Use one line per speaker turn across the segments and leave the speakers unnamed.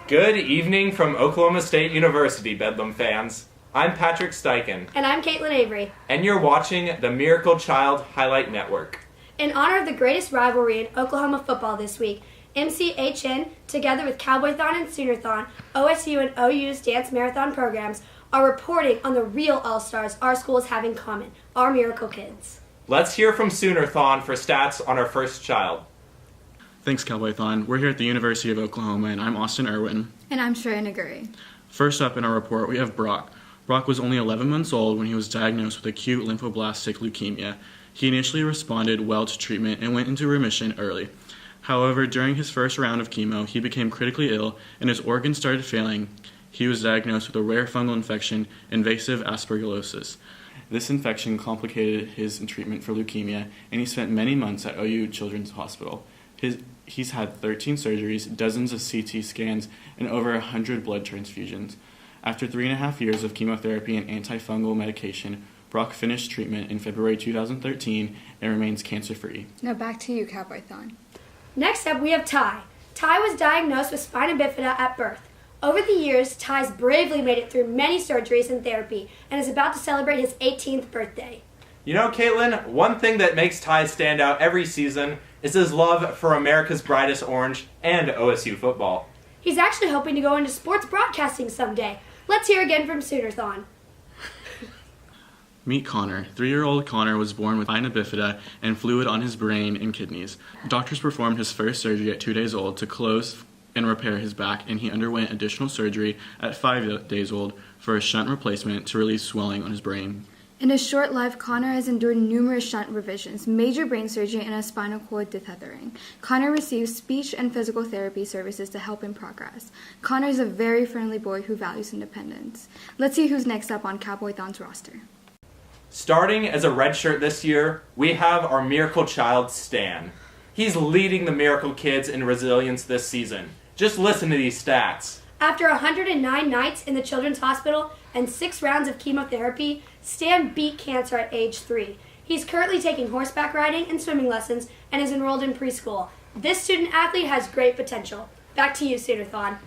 Good evening from Oklahoma State University, Bedlam fans. I'm Patrick Steichen.
And I'm Caitlin Avery.
And you're watching the Miracle Child Highlight Network.
In honor of the greatest rivalry in Oklahoma football this week, MCHN, together with Cowboython and Soonerthon, OSU and OU's dance marathon programs, are reporting on the real all-stars our schools have in common, our Miracle Kids.
Let's hear from Soonerthon for stats on our first child.
Thanks, Cowboython. We're here at the University of Oklahoma, and I'm Austin Irwin.
And I'm Shreya Naguri.
First up in our report, we have Brock. Brock was only 11 months old when he was diagnosed with acute lymphoblastic leukemia. He initially responded well to treatment and went into remission early. However, during his first round of chemo, he became critically ill and his organs started failing. He was diagnosed with a rare fungal infection, invasive aspergillosis. This infection complicated his treatment for leukemia, and he spent many months at OU Children's Hospital. He's had 13 surgeries, dozens of CT scans, and over 100 blood transfusions. After 3.5 years of chemotherapy and antifungal medication, Brock finished treatment in February 2013 and remains cancer-free.
Now back to you, Cowboython.
Next up, we have Ty. Ty was diagnosed with spina bifida at birth. Over the years, Ty's bravely made it through many surgeries and therapy and is about to celebrate his 18th birthday.
You know, Caitlin, one thing that makes Ty stand out every season is his love for America's Brightest Orange and OSU football.
He's actually hoping to go into sports broadcasting someday. Let's hear again from Soonerthon.
Meet Connor. 3-year-old Connor was born with spina bifida and fluid on his brain and kidneys. Doctors performed his first surgery at 2 days old to close and repair his back, and he underwent additional surgery at 5 days old for a shunt replacement to relieve swelling on his brain.
In his short life, Connor has endured numerous shunt revisions, major brain surgery, and a spinal cord detethering. Connor receives speech and physical therapy services to help him progress. Connor is a very friendly boy who values independence. Let's see who's next up on Cowboython's roster.
Starting as a redshirt this year, we have our Miracle Child, Stan. He's leading the Miracle Kids in resilience this season. Just listen to these stats.
After 109 nights in the Children's Hospital and 6 rounds of chemotherapy, Stan beat cancer at age 3. He's currently taking horseback riding and swimming lessons and is enrolled in preschool. This student athlete has great potential. Back to you, Soonerthon.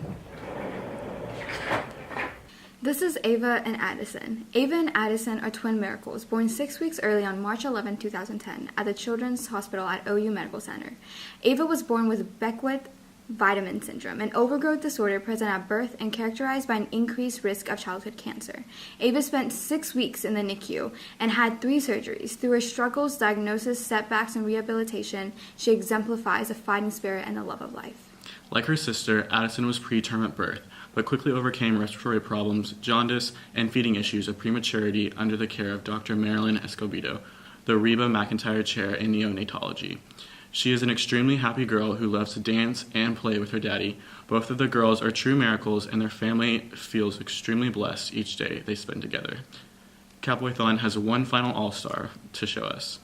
This is Ava and Addison. Ava and Addison are twin miracles, born 6 weeks early on March 11, 2010, at the Children's Hospital at OU Medical Center. Ava was born with Beckwith-Vitamin syndrome, an overgrowth disorder present at birth and characterized by an increased risk of childhood cancer. Ava spent 6 weeks in the NICU and had 3 surgeries. Through her struggles, diagnosis, setbacks, and rehabilitation, she exemplifies a fighting spirit and a love of life.
Like her sister, Addison was preterm at birth, but quickly overcame respiratory problems, jaundice, and feeding issues of prematurity under the care of Dr. Marilyn Escobedo, the Reba McIntyre Chair in Neonatology. She is an extremely happy girl who loves to dance and play with her daddy. Both of the girls are true miracles, and their family feels extremely blessed each day they spend together. Cowboython has one final all-star to show us.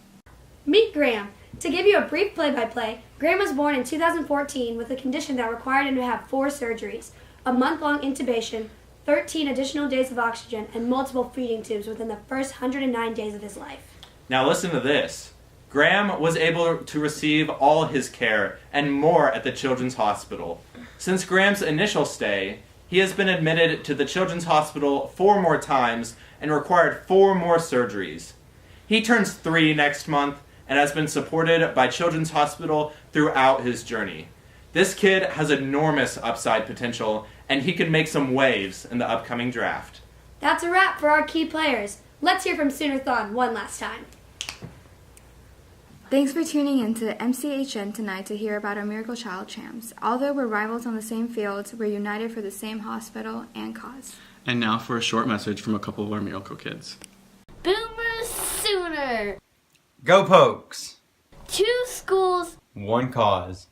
Meet Graham. To give you a brief play-by-play, Graham was born in 2014 with a condition that required him to have 4 surgeries, a month-long intubation, 13 additional days of oxygen, and multiple feeding tubes within the first 109 days of his life.
Now listen to this. Graham was able to receive all his care and more at the Children's Hospital. Since Graham's initial stay, he has been admitted to the Children's Hospital 4 more times and required 4 more surgeries. He turns 3 next month and has been supported by Children's Hospital throughout his journey. This kid has enormous upside potential, and he could make some waves in the upcoming draft.
That's a wrap for our key players. Let's hear from Soonerthon one last time.
Thanks for tuning in to MCHN tonight to hear about our Miracle Child champs. Although we're rivals on the same fields, we're united for the same hospital and cause.
And now for a short message from a couple of our Miracle Kids.
Boomers Sooner!
Go Pokes!
2 schools,
1 cause.